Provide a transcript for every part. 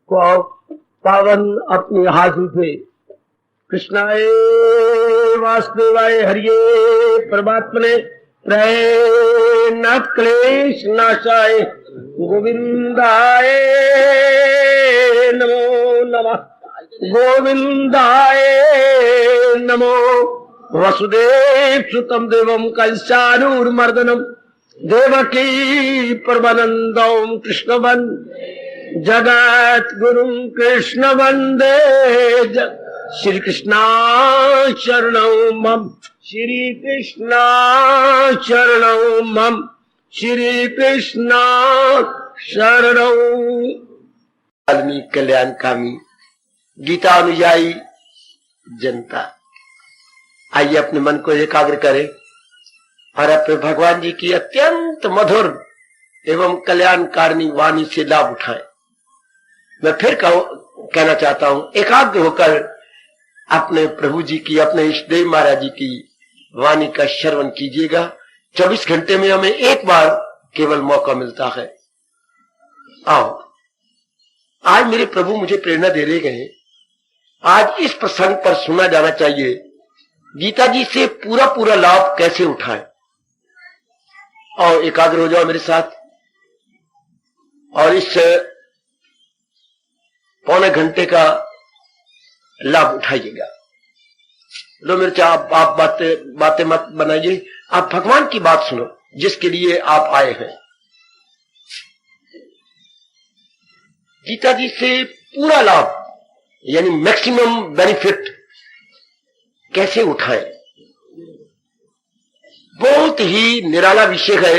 को पावन अपने हाथ उठे। कृष्णाय वासुदेवाय हरिये परमात्मने प्रणत क्लेश नाशाय गोविंदाय नमो नमः। गोविंदाय नमो। वसुदेव सुतम देवम कंसानुर्मर्दनम देवकी परमानंदम कृष्णवन जगत गुरुम कृष्ण वंदे। श्री कृष्णा शरणौ मम। श्री कृष्णा शरणौ मम। श्री कृष्णा शरणौ। वाल्मीकि कल्याणकामी गीता अनुयायी जनता, आइए अपने मन को एकाग्र करें और अपने भगवान जी की अत्यंत मधुर एवं कल्याणकारिणी वाणी से लाभ उठाएं। मैं फिर कहना चाहता हूं, एकाग्र होकर अपने प्रभु जी की, अपने इष्टदेव महाराज जी की वाणी का श्रवण कीजिएगा। 24 घंटे में हमें एक बार केवल मौका मिलता है। आओ, आज मेरे प्रभु मुझे प्रेरणा दे रहे गए, आज इस प्रसंग पर सुना जाना चाहिए, गीता जी से पूरा पूरा लाभ कैसे उठाएं। और एकाग्र हो जाओ मेरे साथ और इस पौने घंटे का लाभ उठाइएगा। लो मेरे आप बातें मत बनाइए, आप भगवान की बात सुनो जिसके लिए आप आए हैं। गीता जी से पूरा लाभ यानी मैक्सिमम बेनिफिट कैसे उठाएं, बहुत ही निराला विषय है।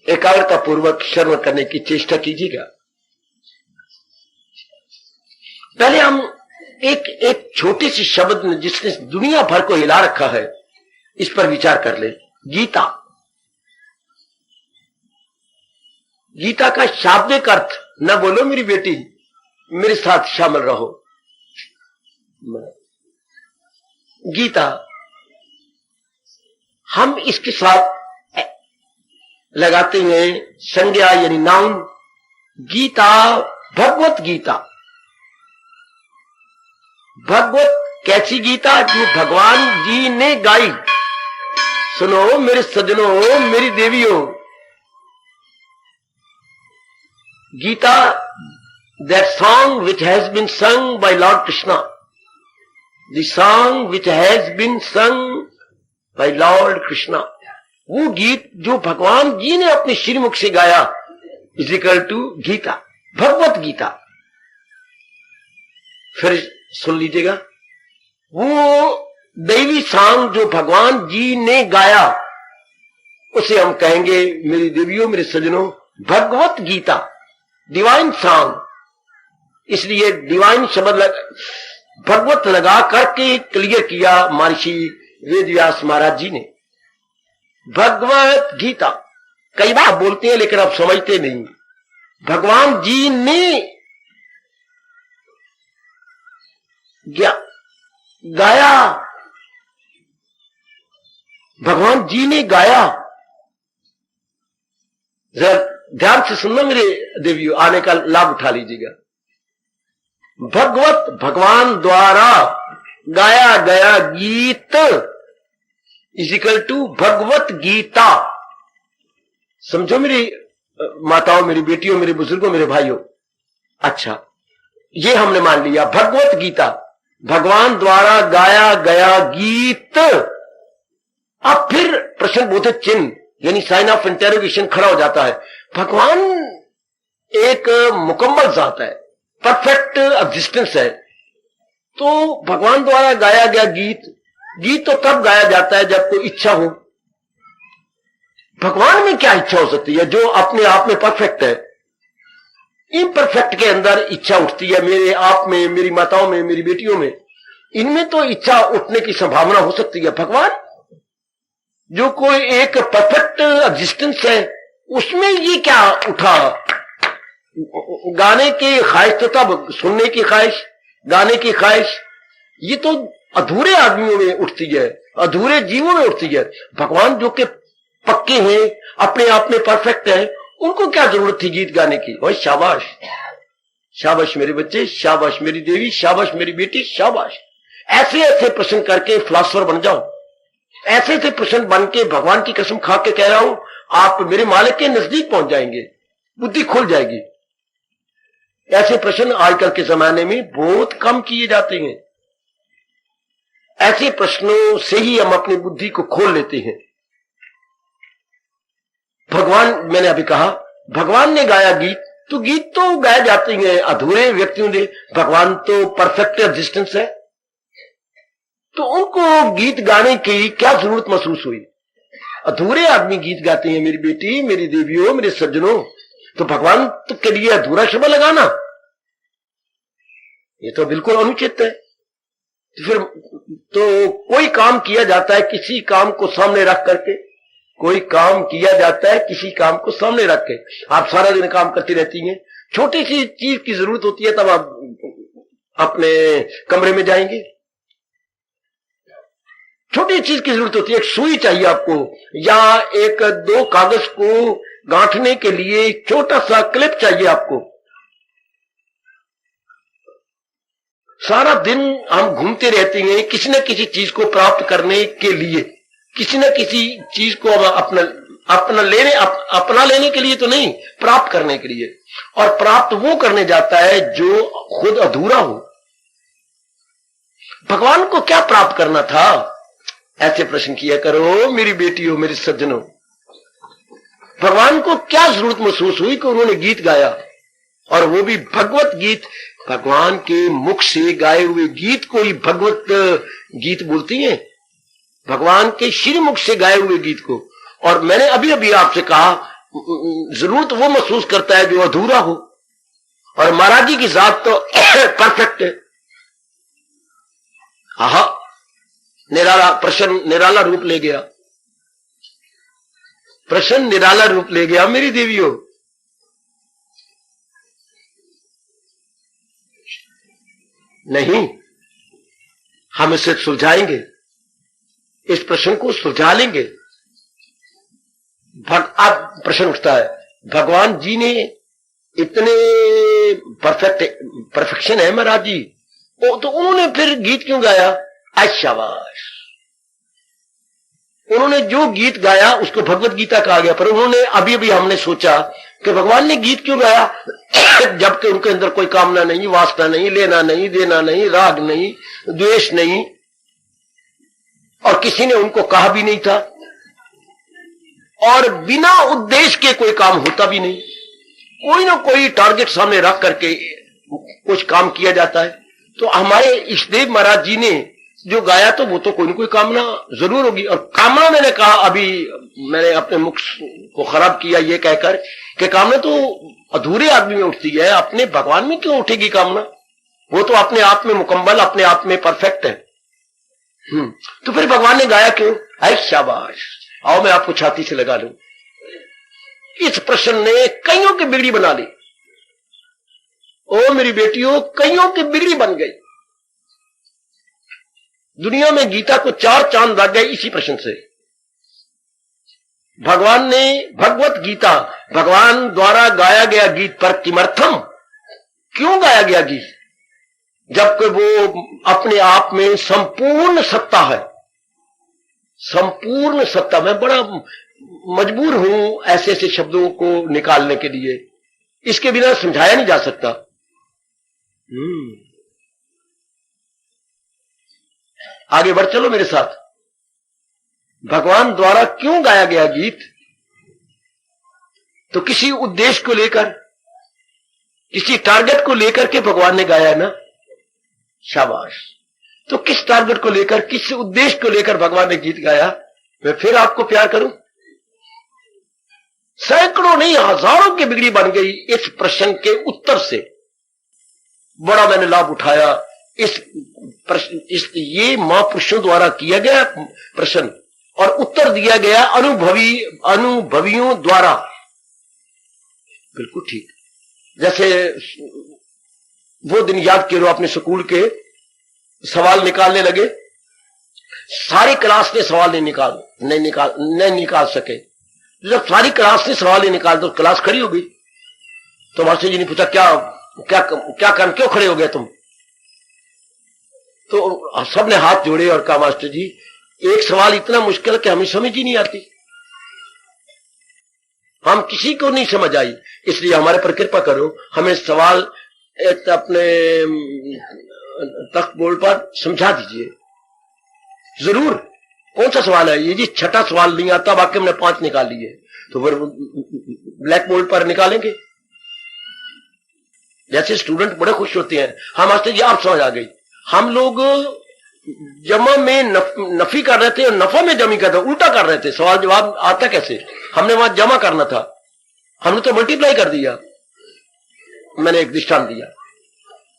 एकाग्रता पूर्वक श्रवण करने की चेष्टा कीजिएगा। पहले हम एक छोटे से शब्द जिसने दुनिया भर को हिला रखा है, इस पर विचार कर ले। गीता, गीता का शाब्दिक अर्थ न बोलो मेरी बेटी, मेरे साथ शामिल रहो। गीता, हम इसके साथ लगाते हैं संज्ञा यानी नाउन। गीता, भगवत गीता। भगवत कैसी गीता? जो भगवान जी ने गाई। सुनो मेरे सज्जनों, मेरी देवियों, Gita, that song which has been sung by Lord Krishna, the song which has been sung by Lord Krishna, वो गीत जो भगवान जी ने अपने श्रीमुख से गाया, is equal to Gita, Bhagavad Gita. फिर सुन लीजिएगा, वो दैवी सॉन्ग जो भगवान जी ने गाया, उसे हम कहेंगे मेरी देवियों, मेरे सज्जनों, भगवत गीता, डिवाइन सॉन्ग। इसलिए डिवाइन शब्द भगवत लगा करके क्लियर किया महर्षि वेदव्यास महाराज जी ने। भगवत गीता कई बार बोलते हैं लेकिन आप समझते नहीं। भगवान जी ने गाया, भगवान जी ने गाया। जरा ध्यान से सुनना मेरे देवियों, आने का लाभ उठा लीजिएगा। भगवत, भगवान द्वारा गाया गया गीत is equal to Bhagavad Gita. समझो मेरी माताओं, मेरी बेटियों, मेरे बुजुर्गों, मेरे भाइयों। अच्छा, ये हमने मान लिया, भगवत गीता, भगवान द्वारा गाया गया गीत। अब फिर प्रश्नबोधक चिन्ह यानी साइन ऑफ इंटेरोगेशन खड़ा हो जाता है। भगवान एक मुकम्मल जात है, परफेक्ट एग्जिस्टेंस है, तो भगवान द्वारा गाया गया गीत, गीत तो तब गाया जाता है जब कोई इच्छा हो। भगवान में क्या इच्छा हो सकती है जो अपने आप में परफेक्ट है? इम्परफेक्ट के अंदर इच्छा उठती है, मेरे आप में, मेरी माताओं में, मेरी बेटियों में, इनमें तो इच्छा उठने की संभावना हो सकती है। भगवान जो कोई एक परफेक्ट एग्जिस्टेंस है, उसमें ये क्या उठा? गाने की ख्वाहिश तो तब, सुनने की ख्वाहिश, गाने की ख्वाहिश, ये तो अधूरे आदमियों में उठती है, अधूरे जीवों में उठती है। भगवान जो कि पक्के हैं, अपने आप में परफेक्ट है, उनको क्या जरूरत थी गीत गाने की? वही शाबाश, शाबाश मेरे बच्चे, शाबाश मेरी देवी, शाबाश मेरी बेटी, शाबाश। ऐसे ऐसे प्रश्न करके फिलोसोफर बन जाओ। ऐसे ऐसे प्रश्न बन के भगवान की कसम खा के कह रहा हूं, आप मेरे मालिक के नजदीक पहुंच जाएंगे, बुद्धि खुल जाएगी। ऐसे प्रश्न आजकल के जमाने में बहुत कम किए जाते हैं। ऐसे प्रश्नों से ही हम अपनी बुद्धि को खोल लेते हैं। भगवान, मैंने अभी कहा भगवान ने गाया गीत, तो गीत तो गाए जाते हैं अधूरे व्यक्तियों ने। भगवान तो परफेक्ट एग्जिस्टेंस है, तो उनको गीत गाने की क्या जरूरत महसूस हुई? अधूरे आदमी गीत गाते हैं मेरी बेटी, मेरी देवियों, मेरे सज्जनों। तो भगवान तो के लिए अधूरा शब्द लगाना, ये तो बिल्कुल अनुचित है। तो फिर तो कोई काम किया जाता है किसी काम को सामने रख करके, कोई काम किया जाता है किसी काम को सामने रख के। आप सारा दिन काम करती रहती हैं, छोटी सी चीज की जरूरत होती है तब आप अपने कमरे में जाएंगे। छोटी चीज की जरूरत होती है, एक सुई चाहिए आपको, या एक दो कागज को गांठने के लिए छोटा सा क्लिप चाहिए आपको। सारा दिन हम घूमते रहते हैं किसी न किसी चीज को प्राप्त करने के लिए, किसी न किसी चीज को अपना लेने के लिए तो नहीं, प्राप्त करने के लिए। और प्राप्त वो करने जाता है जो खुद अधूरा हो। भगवान को क्या प्राप्त करना था? ऐसे प्रश्न किया करो मेरी बेटियों, मेरे सज्जनों। भगवान को क्या जरूरत महसूस हुई कि उन्होंने गीत गाया, और वो भी भगवत गीत। भगवान के मुख से गाए हुए गीत को ही भगवत गीत बोलती हैं, भगवान के श्रीमुख से गाए हुए गीत को। और मैंने अभी अभी आपसे कहा, जरूरत वो महसूस करता है जो अधूरा हो, और महाराज जी की जात तो परफेक्ट है। आहा, निराला प्रश्न निराला रूप ले गया, प्रश्न निराला रूप ले गया मेरी देवियों। नहीं, हम इसे सुलझाएंगे, इस प्रश्न को सुलझा लेंगे। अब प्रश्न उठता है, भगवान जी ने इतने परफेक्शन है महाराज जी, तो उन्होंने फिर गीत क्यों गाया? शाबाश, उन्होंने जो गीत गाया उसको भगवत गीता कहा गया। पर उन्होंने अभी अभी हमने सोचा कि भगवान ने गीत क्यों गाया, जबकि उनके अंदर कोई कामना नहीं, वासना नहीं, लेना नहीं, देना नहीं, राग नहीं, द्वेष नहीं, और किसी ने उनको कहा भी नहीं था, और बिना उद्देश्य के कोई काम होता भी नहीं। कोई ना कोई टारगेट सामने रख करके कुछ काम किया जाता है। तो हमारे इष्टदेव महाराज जी ने जो गाया, तो वो तो कोई ना कोई कामना जरूर होगी। और कामना, मैंने कहा अभी, मैंने अपने मुख को खराब किया ये कहकर कि कामना तो अधूरे आदमी में उठती है, अपने भगवान में क्यों उठेगी कामना? वो तो अपने आप में मुकम्मल, अपने आप में परफेक्ट है। तो फिर भगवान ने गाया क्यों? ऐ शाबाश, आओ मैं आपको छाती से लगा लूं। इस प्रश्न ने कईयों की बिगड़ी बना ली। ओ मेरी बेटियों, कईयों की बिगड़ी बन गई। दुनिया में गीता को 4 चांद लग गए इसी प्रश्न से। भगवान ने भगवत गीता, भगवान द्वारा गाया गया गीत पर किमर्थम, क्यों गाया गया गीत, जबकि वो अपने आप में संपूर्ण सत्ता है, संपूर्ण सत्ता। मैं बड़ा मजबूर हूं ऐसे ऐसे शब्दों को निकालने के लिए, इसके बिना समझाया नहीं जा सकता। आगे बढ़ चलो मेरे साथ। भगवान द्वारा क्यों गाया गया गीत? तो किसी उद्देश्य को लेकर, किसी टारगेट को लेकर के भगवान ने गाया ना। शाबाश। तो किस टारगेट को लेकर, किस उद्देश्य को लेकर भगवान ने गीत गाया? मैं फिर आपको प्यार करूं। सैकड़ों नहीं हजारों की बिगड़ी बन गई इस प्रश्न के उत्तर से। बड़ा मैंने लाभ उठाया इस प्रश्न, ये महापुरुषों द्वारा किया गया प्रश्न, और उत्तर दिया गया अनुभवियों द्वारा। बिल्कुल ठीक। जैसे वो दिन याद करो, अपने स्कूल के सवाल निकालने लगे, सारी क्लास ने सवाल नहीं निकाल सके। जब सारी क्लास ने सवाल नहीं निकाल तो क्लास खड़ी हो गई। तो मास्टर जी ने पूछा क्या क्या काम, क्यों खड़े हो गए तुम? तो सबने हाथ जोड़े और कहा मास्टर जी एक सवाल इतना मुश्किल कि हमें समझ ही नहीं आती, हम किसी को नहीं समझ आई, इसलिए हमारे पर कृपा करो, हमें सवाल अपने तख्त बोर्ड पर समझा दीजिए। जरूर, कौन सा सवाल है ये जी? छठा सवाल नहीं आता, बाकी हमने 5 निकाल लिए, तो फिर ब्लैक बोर्ड पर निकालेंगे। जैसे स्टूडेंट बड़े खुश होते हैं, हाँ मास्टर जी आप समझ आ गई। हम लोग जमा में नफी कर रहे थे और नफा में जमी कर रहे थे, उल्टा कर रहे थे। सवाल जवाब आता कैसे? हमने वहां जमा करना था, हमने तो मल्टीप्लाई कर दिया। मैंने एक दृष्टांत दिया।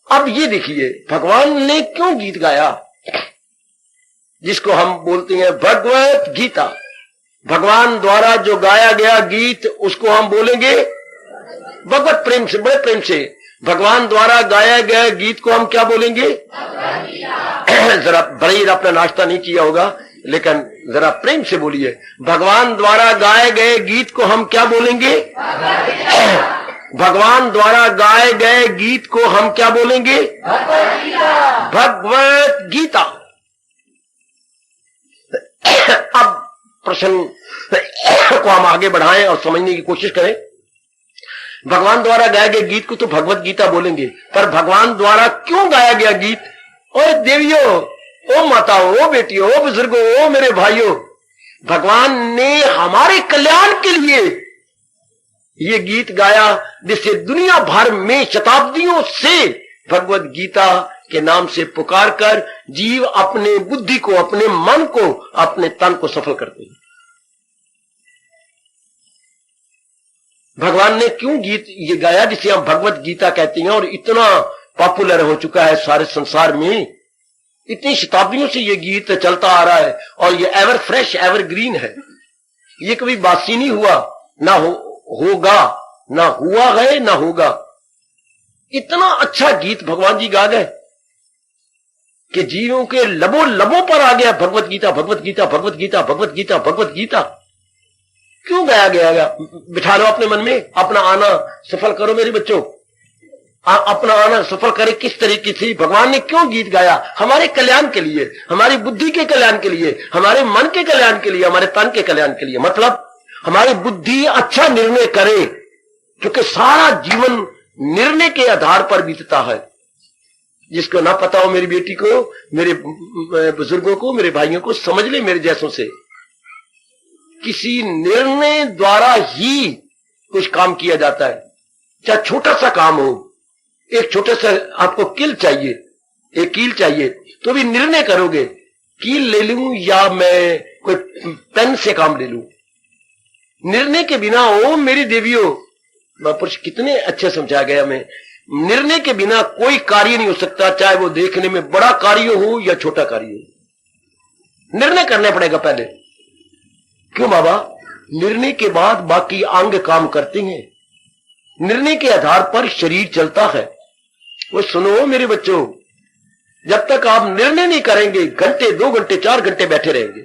अब ये देखिए भगवान ने क्यों गीत गाया, जिसको हम बोलते हैं भगवत गीता। भगवान द्वारा जो गाया गया गीत उसको हम बोलेंगे भगवत प्रेम से, बड़े प्रेम से। भगवान द्वारा गाया गया गीत को हम क्या बोलेंगे? जरा बड़ी अपना नाश्ता नहीं किया होगा, लेकिन जरा प्रेम से बोलिए, भगवान द्वारा गाए गए गीत को हम क्या बोलेंगे? भगवान द्वारा गाए गए गीत को हम क्या बोलेंगे? भगवत गीता। अब प्रश्न को हम आगे बढ़ाएं और समझने की कोशिश करें। भगवान द्वारा गाए गए गीत को तो भगवत गीता बोलेंगे, पर भगवान द्वारा क्यों गाया गया गीत? ओ देवियों, ओ माताओं, ओ बेटियों, ओ बुजुर्गों, ओ मेरे भाइयों, भगवान ने हमारे कल्याण के लिए ये गीत गाया, जिससे दुनिया भर में शताब्दियों से भगवत गीता के नाम से पुकार कर जीव अपने बुद्धि को, अपने मन को, अपने तन को सफल करते हैं। भगवान ने क्यों गीत ये गाया जिसे हम भगवत गीता कहते हैं, और इतना पॉपुलर हो चुका है सारे संसार में। इतनी शताब्दियों से ये गीत चलता आ रहा है और ये एवर फ्रेश, एवर ग्रीन है। ये कभी बासी नहीं हुआ, ना होगा, ना हुआ है, ना होगा। इतना अच्छा गीत भगवान जी गा गए कि जीवों के लबों लबों पर आ गया भगवत गीता, भगवत गीता, भगवत गीता, भगवत गीता, भगवत गीता। क्यों गाया गया? बिठा लो अपने मन में, अपना आना सफल करो मेरे बच्चों, अपना आना सफल करे। किस तरीके से भगवान ने क्यों गीत गाया? हमारे कल्याण के लिए, हमारी बुद्धि के कल्याण के लिए, हमारे मन के कल्याण के लिए, हमारे तन के कल्याण के लिए। मतलब हमारी बुद्धि अच्छा निर्णय करे, क्योंकि सारा जीवन निर्णय के आधार पर बीतता है। जिसको ना पता हो मेरी बेटी को, मेरे बुजुर्गों को, मेरे भाइयों को समझ ले, मेरे जैसों से किसी निर्णय द्वारा ही कुछ काम किया जाता है। चाहे छोटा सा काम हो, एक छोटा सा आपको कील चाहिए, एक कील चाहिए, तो भी निर्णय करोगे कील ले लूं या मैं कोई पेन से काम ले लूं। निर्णय के बिना, ओ मेरी देवियों, महापुरुष कितने अच्छे समझा गया हमें, निर्णय के बिना कोई कार्य नहीं हो सकता, चाहे वो देखने में बड़ा कार्य हो या छोटा कार्य हो। निर्णय करना पड़ेगा पहले। क्यों बाबा? निर्णय के बाद बाकी अंग काम करते हैं, निर्णय के आधार पर शरीर चलता है। वो सुनो मेरे बच्चों, जब तक आप निर्णय नहीं करेंगे घंटे, 2 घंटे, 4 घंटे बैठे रहेंगे।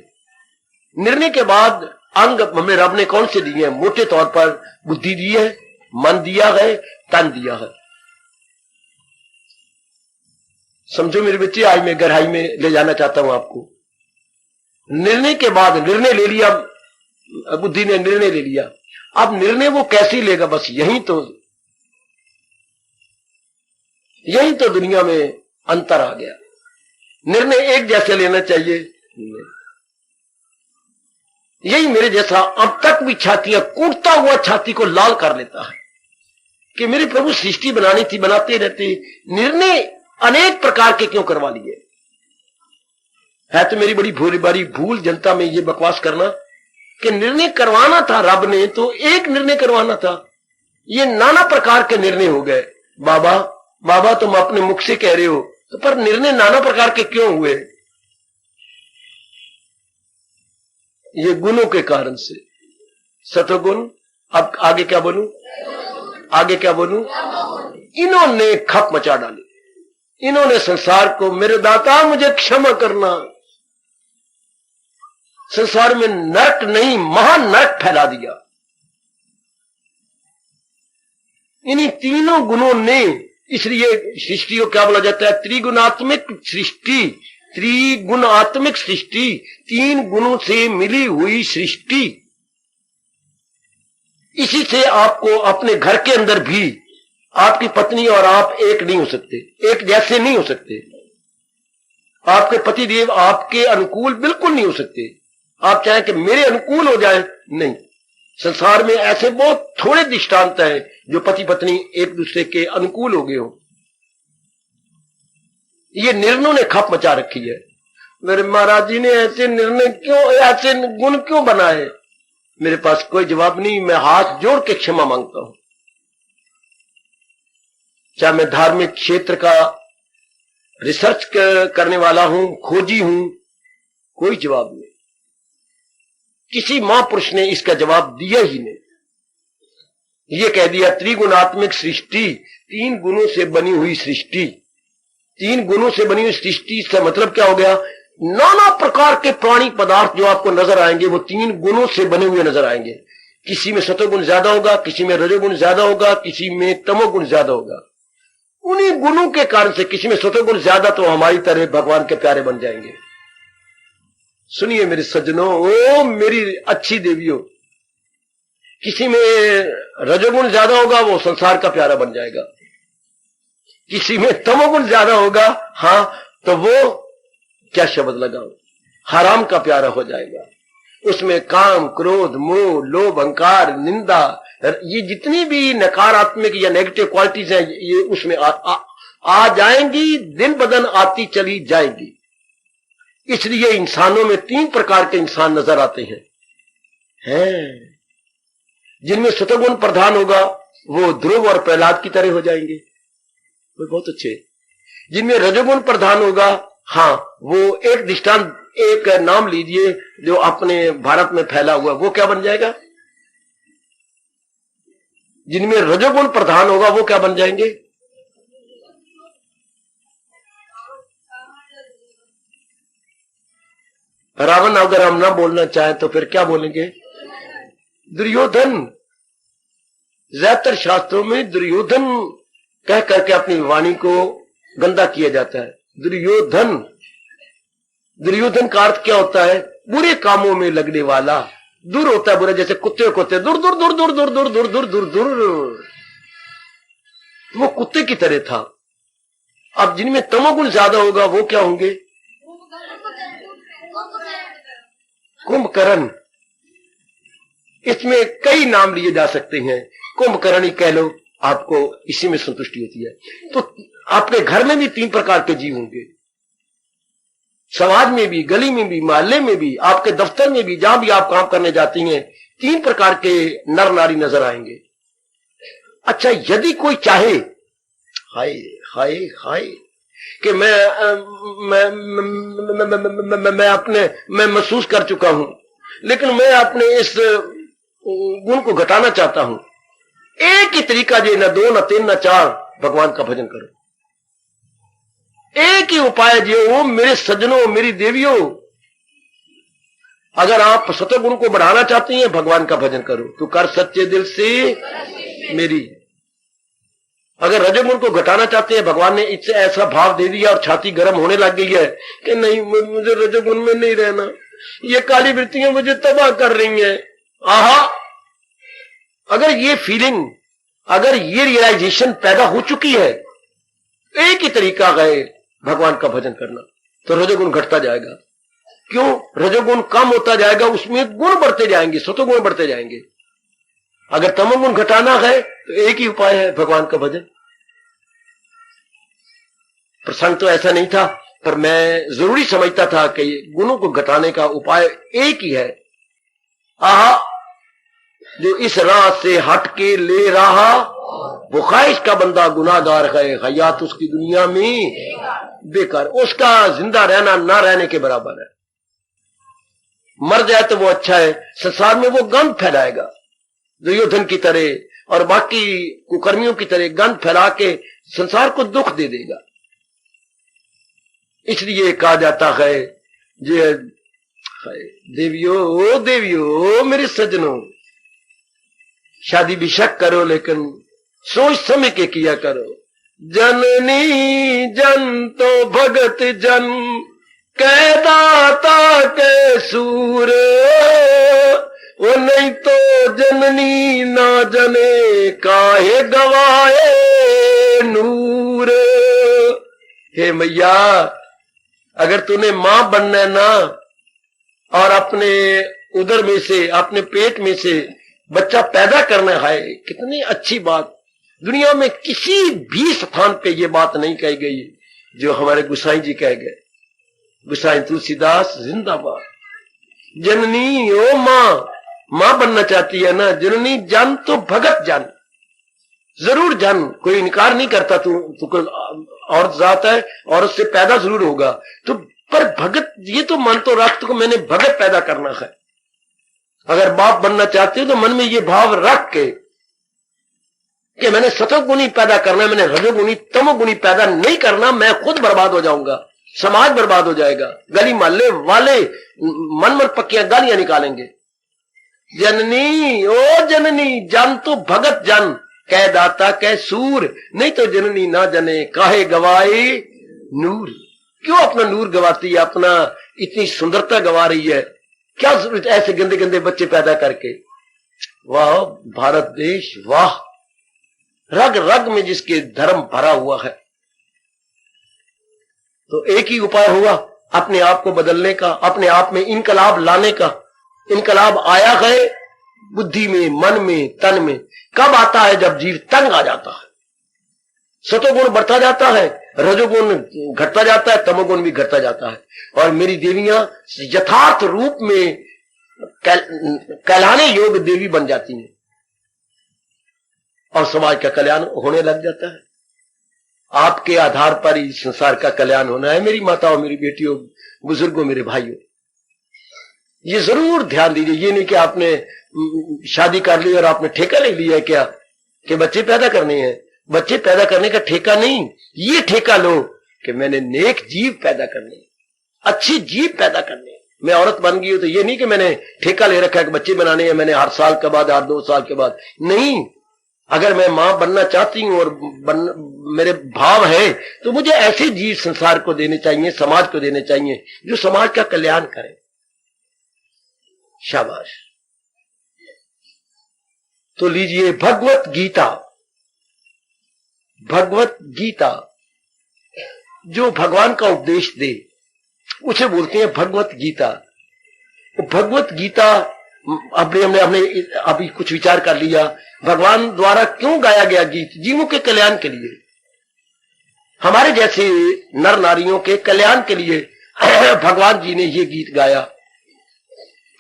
निर्णय के बाद अंग हमें रब ने कौन से दिए हैं? मोटे तौर पर बुद्धि दी है, मन दिया है, तन दिया है। समझो मेरे बच्चे, आज मैं गहराई में ले जाना चाहता हूं आपको। निर्णय के बाद, निर्णय ले लिया, बुद्धि ने निर्णय ले लिया, अब निर्णय वो कैसे लेगा? बस यही तो दुनिया में अंतर आ गया। निर्णय एक जैसे लेना चाहिए, यही मेरे जैसा अब तक भी छातियां, कूटता हुआ छाती को लाल कर लेता है कि मेरे प्रभु सृष्टि बनानी थी, बनाते रहते निर्णय अनेक प्रकार के क्यों करवा लिए? है तो मेरी बड़ी भूल जनता में ये बकवास करना कि निर्णय करवाना था रब ने, तो एक निर्णय करवाना था। ये नाना प्रकार के निर्णय हो गए। बाबा तुम अपने मुख से कह रहे हो, तो पर निर्णय नाना प्रकार के क्यों हुए? ये गुणों के कारण से। सतोगुण, अब आगे क्या बोलूं? आगे क्या बोलूं? इन्होंने खप मचा डाली। इन्होंने संसार को, मेरे दाता मुझे क्षमा करना, संसार में नरक नहीं महान नरक फैला दिया। इन्हीं तीनों गुणों ने इसलिए सृष्टि को क्या बोला जाता है? त्रिगुणात्मक सृष्टि। त्रिगुणात्मक सृष्टि, 3 गुणों से मिली हुई सृष्टि। इसी से आपको अपने घर के अंदर भी आपकी पत्नी और आप एक नहीं हो सकते, एक जैसे नहीं हो सकते। आपके पतिदेव आपके अनुकूल बिल्कुल नहीं हो सकते। आप चाहें कि मेरे अनुकूल हो जाए, नहीं। संसार में ऐसे बहुत थोड़े दृष्टांत हैं जो पति पत्नी एक दूसरे के अनुकूल हो गए हो। ये निर्णयों ने खप मचा रखी है। मेरे महाराज जी ने ऐसे निर्णय क्यों, ऐसे गुण क्यों बनाए? मेरे पास कोई जवाब नहीं। मैं हाथ जोड़ के क्षमा मांगता हूं। चाहे मैं धार्मिक क्षेत्र का रिसर्च करने वाला हूं, खोजी हूं, कोई जवाब नहीं। किसी महापुरुष ने इसका जवाब दिया ही नहीं। ये कह दिया त्रिगुणात्मक सृष्टि, 3 गुणों से बनी हुई सृष्टि। 3 गुणों से बनी हुई सृष्टि से मतलब क्या हो गया? नाना प्रकार के प्राणी पदार्थ जो आपको नजर आएंगे वो 3 गुणों से बने हुए नजर आएंगे। किसी में सतोगुण ज्यादा होगा, किसी में रजोगुण ज्यादा होगा, किसी में तमोगुण ज्यादा होगा। उन्हीं गुणों के कारण से किसी में सतोगुण ज्यादा तो हमारी तरह भगवान के प्यारे बन जाएंगे। सुनिए मेरे सज्जनों, ओ मेरी अच्छी देवियों, किसी में रजोगुण ज्यादा होगा वो संसार का प्यारा बन जाएगा। किसी में तमोगुण ज्यादा होगा, हां, तो वो क्या शब्द लगाओ, हराम का प्यारा हो जाएगा। उसमें काम, क्रोध, मोह, लोभ, अहंकार, निंदा, ये जितनी भी नकारात्मक या नेगेटिव क्वालिटीज हैं ये उसमें आ जाएंगी, दिन बदन आती चली जाएंगी। इसलिए इंसानों में 3 प्रकार के इंसान नजर आते हैं। जिनमें सतोगुण प्रधान होगा वो ध्रुव और प्रहलाद की तरह हो जाएंगे, वो बहुत अच्छे। जिनमें रजोगुण प्रधान होगा, हाँ, वो एक दृष्टांत, एक नाम लीजिए जो अपने भारत में फैला हुआ, वो क्या बन जाएगा? जिनमें रजोगुण प्रधान होगा वो क्या बन जाएंगे? रावण। अगर हम ना बोलना चाहें तो फिर क्या बोलेंगे? दुर्योधन। ज्यादातर शास्त्रों में दुर्योधन कह करके अपनी वाणी को गंदा किया जाता है। दुर्योधन, दुर्योधन का अर्थ क्या होता है? बुरे कामों में लगने वाला। दूर होता है बुरा, जैसे कुत्ते दूर दूर दूर दूर दूर दूर दूर दूर दूर दूर, वो कुत्ते की तरह था। अब जिनमें तमोगुण ज्यादा होगा वो क्या होंगे? कुंभकर्ण। इसमें कई नाम लिए जा सकते हैं, कुंभकर्ण ही कह लो, आपको इसी में संतुष्टि होती है। तो आपके घर में भी 3 प्रकार के जीव होंगे, समाज में भी, गली में भी, मोहल्ले में भी, आपके दफ्तर में भी, जहां भी आप काम करने जाती हैं, 3 प्रकार के नर नारी नजर आएंगे। अच्छा, यदि कोई चाहे, हाय हाय हाय, कि मैं महसूस कर चुका हूं, लेकिन मैं अपने इस गुण को घटाना चाहता हूं, एक ही तरीका जो न 2 न 3 न 4, भगवान का भजन करो। एक ही उपाय जो, मेरे सज्जनों, मेरी देवियों, अगर आप सतोगुण को बढ़ाना चाहती हैं, भगवान का भजन करो। तू कर सच्चे दिल से मेरी। अगर रजोगुण को घटाना चाहते हैं, भगवान ने इससे ऐसा भाव दे दिया और छाती गर्म होने लग गई है कि नहीं, मुझे रजोगुण में नहीं रहना, ये काली वृत्तियां मुझे तबाह कर रही हैं। आहा, अगर ये फीलिंग, अगर ये रियलाइजेशन पैदा हो चुकी है, एक ही तरीका है भगवान का भजन करना, तो रजोगुण घटता जाएगा। क्यों? रजोगुण कम होता जाएगा, उसमें गुण बढ़ते जाएंगे, सतोगुण बढ़ते जाएंगे। अगर तमोगुण घटाना है तो एक ही उपाय है, भगवान का भजन। प्रसंग तो ऐसा नहीं था, पर मैं जरूरी समझता था कि गुणों को घटाने का उपाय एक ही है। आहा, जो इस राह से हट के ले रहा, वो ख्वाहिश का बंदा गुनाहगार है, हयात उसकी दुनिया में बेकार, उसका जिंदा रहना ना रहने के बराबर है। मर जाए तो वो अच्छा है, संसार में वो गंध फैलाएगा दुर्योधन की तरह और बाकी कुकर्मियों की तरह, गंध फैला के संसार को दुख दे देगा। इसलिए कहा जाता है, जे देवियों, ओ देवियों, मेरे सज्जनों, शादी बेशक करो लेकिन सोच समझ के किया करो। जननी जन तो भगत जन कह दाता के सूर, वो नहीं तो जननी ना जने काहे गवाए नूर। हे मैया, अगर तूने मां बनना है ना और अपने उदर में से, अपने पेट में से बच्चा पैदा करना है, कितनी अच्छी बात। दुनिया में किसी भी स्थान पे ये बात नहीं कही गई जो हमारे गोसाई जी कह गए। गोसाई तुलसीदास जिंदाबाद। जननी ओ मां बनना चाहती है ना, जननी जन तो भगत जन, जरूर जन, कोई इनकार नहीं करता। तू कोई औरत जात है, औरत से पैदा जरूर होगा, तो पर भगत ये तो मन तो रख, तो मैंने भगत पैदा करना है। अगर बाप बनना चाहते हो तो मन में ये भाव रख के कि मैंने सतोगुणी पैदा करना है, मैंने रजोगुणी तमोगुणी पैदा नहीं करना, मैं खुद बर्बाद हो जाऊंगा, समाज बर्बाद हो जाएगा, गली मोहल्ले वाले मन पक्कियां गालियां निकालेंगे। जननी ओ जननी जन तो भगत जन कह दाता कह सूर, नहीं तो जननी ना जने काहे गवाए नूर। क्यों अपना नूर गवाती है, अपना इतनी सुंदरता गवा रही है, क्या जरूरत ऐसे गंदे गंदे बच्चे पैदा करके। वाह भारत देश, वाह, रग रग में जिसके धर्म भरा हुआ है। तो एक ही उपाय हुआ अपने आप को बदलने का, अपने आप में इनकलाब लाने का। इनकलाब आया है बुद्धि में, मन में, तन में। कब आता है? जब जीव तंग आ जाता है, सतोगुण बढ़ता जाता है, रजोगुण घटता जाता है, तमोगुण भी घटता जाता है, और मेरी देवियां यथार्थ रूप में कहलाने योग्य देवी बन जाती हैं और समाज का कल्याण होने लग जाता है। आपके आधार पर ही संसार का कल्याण होना है मेरी माताओं, मेरी बेटियों, बुजुर्गों, मेरे भाइयों। ये जरूर ध्यान दीजिए। ये नहीं कि आपने शादी कर ली और आपने ठेका ले लिया क्या कि बच्चे पैदा करने हैं। बच्चे पैदा करने का ठेका नहीं, ये ठेका लो कि मैंने नेक जीव पैदा करने, अच्छी जीव पैदा करने। मैं औरत बन गई हूं तो ये नहीं कि मैंने ठेका ले रखा है कि बच्चे बनाने हैं, मैंने हर साल के बाद, हर 2 साल के बाद नहीं। अगर मैं मां बनना चाहती हूं और मेरे भाव है तो मुझे ऐसे जीव संसार को देने चाहिए, समाज को देने चाहिए जो समाज का कल्याण करे। शाबाश। तो लीजिए भगवत गीता। भगवत गीता जो भगवान का उपदेश दे उसे बोलते हैं भगवत गीता। तो भगवत गीता हमने अभी कुछ विचार कर लिया। भगवान द्वारा क्यों गाया गया गीत? जीवों के कल्याण के लिए, हमारे जैसे नर नारियों के कल्याण के लिए भगवान जी ने ये गीत गाया।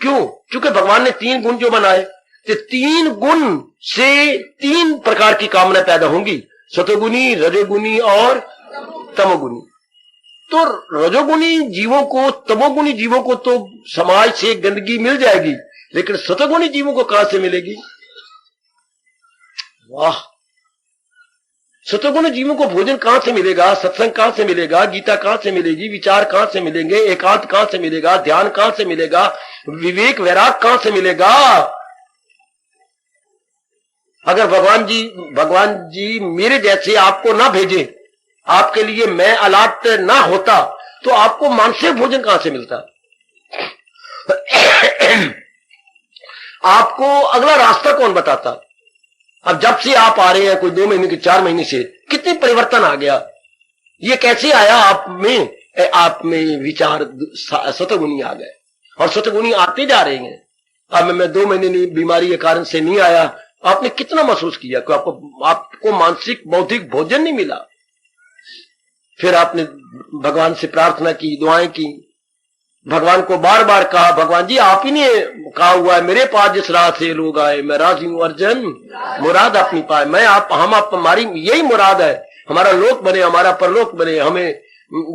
क्यों? क्योंकि भगवान ने 3 गुण जो बनाए, तो 3 गुण से 3 प्रकार की कामना पैदा होंगी, सतोगुणी, रजोगुणी और तमोगुणी। तो रजोगुणी जीवों को, तमोगुणी जीवों को तो समाज से गंदगी मिल जाएगी, लेकिन सतोगुणी जीवों को कहां से मिलेगी? वाह! सतोगुणी जीवों को भोजन कहां से मिलेगा? सत्संग कहां से मिलेगा? गीता कहां से मिलेगी? विचार कहां से मिलेंगे? एकांत कहां से मिलेगा? ध्यान कहां से मिलेगा? विवेक वैराग कहां से मिलेगा? अगर भगवान जी मेरे जैसे आपको ना भेजे, आपके लिए मैं अलाट ना होता, तो आपको मानसिक भोजन कहां से मिलता? आपको अगला रास्ता कौन बताता? अब जब से आप आ रहे हैं, कोई 2 महीने के 4 महीने से, कितने परिवर्तन आ गया। ये कैसे आया? आप में विचार सतगुणी आ गए और सतगुणी आते जा रहे हैं। अब मैं 2 महीने बीमारी के कारण से नहीं आया, आपने कितना महसूस किया कि आपको मानसिक बौद्धिक भोजन नहीं मिला। फिर आपने भगवान से प्रार्थना की, दुआएं की, भगवान को बार बार कहा, भगवान जी आप ही ने कहा हुआ है मेरे पास जिस राह से लोग आए मैं राजी हूं अर्जन मुराद अपनी पाए। हमारी यही मुराद है, हमारा लोक बने, हमारा परलोक बने। हमें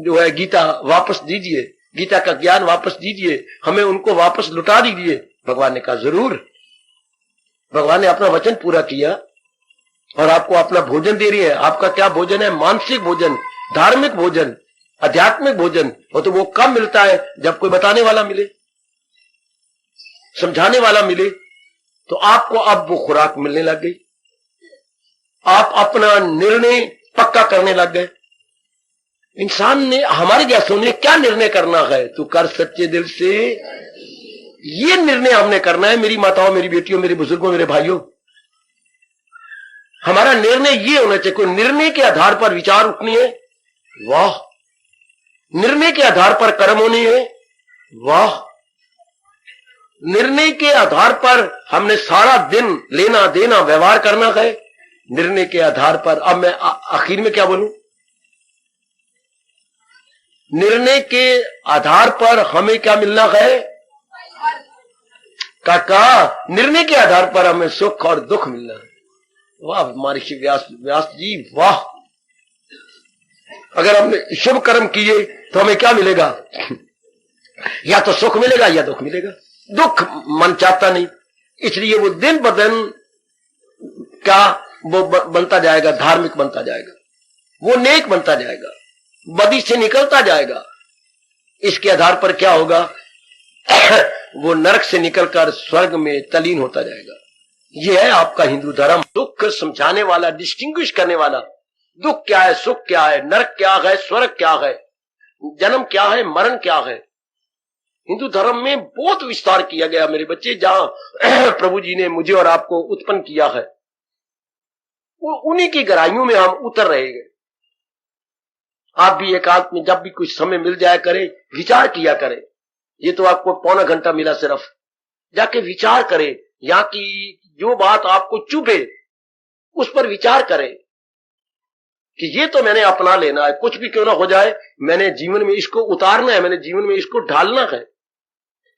जो है गीता वापस दीजिए, गीता का ज्ञान वापस दीजिए, हमें उनको वापस लुटा दीजिए। भगवान ने कहा जरूर। भगवान ने अपना वचन पूरा किया और आपको अपना भोजन दे रही है। आपका क्या भोजन है? मानसिक भोजन, धार्मिक भोजन, आध्यात्मिक भोजन। और तो वो कब मिलता है? जब कोई बताने वाला मिले, समझाने वाला मिले। तो आपको अब वो खुराक मिलने लग गई। आप अपना निर्णय पक्का करने लग गए। इंसान ने, हमारे जैसों ने क्या निर्णय करना है? तू कर सच्चे दिल से, ये निर्णय हमने करना है। मेरी माताओं, मेरी बेटियों, मेरे बुजुर्गों, मेरे भाइयों, हमारा निर्णय ये होना चाहिए। कोई निर्णय के आधार पर विचार उठनी है, वाह। निर्णय के आधार पर कर्म होनी है, वाह। निर्णय के आधार पर हमने सारा दिन लेना देना व्यवहार करना है, निर्णय के आधार पर। अब मैं आखिर में क्या बोलूं? निर्णय के आधार पर हमें क्या मिलना है काका? निर्णय के आधार पर हमें सुख और दुख मिलना है। वाह महर्षि व्यास जी, वाह। अगर हमने शुभ कर्म किए तो हमें क्या मिलेगा? या तो सुख मिलेगा या दुख मिलेगा। दुख मन चाहता नहीं, इसलिए वो दिन ब दिन क्या वो बनता जाएगा, धार्मिक बनता जाएगा, वो नेक बनता जाएगा, बदी से निकलता जाएगा। इसके आधार पर क्या होगा? वो नरक से निकलकर स्वर्ग में तलीन होता जाएगा। यह है आपका हिंदू धर्म, दुख समझाने वाला, डिस्टिंग्विश करने वाला। दुख क्या है, सुख क्या है, नरक क्या है, स्वर्ग क्या है, जन्म क्या है, मरण क्या है। हिंदू धर्म में बहुत विस्तार किया गया मेरे बच्चे। जहां प्रभु जी ने मुझे और आपको उत्पन्न किया है, वो उन्हीं की गहराइयों में हम उतर रहेंगे। आप भी एकांत में जब भी कुछ समय मिल जाया करें, विचार किया करें। ये तो आपको पौना घंटा मिला, सिर्फ जाके विचार करें। यहाँ की जो बात आपको चुभे उस पर विचार करें कि ये तो मैंने अपना लेना है, कुछ भी क्यों ना हो जाए, मैंने जीवन में इसको उतारना है, मैंने जीवन में इसको ढालना है।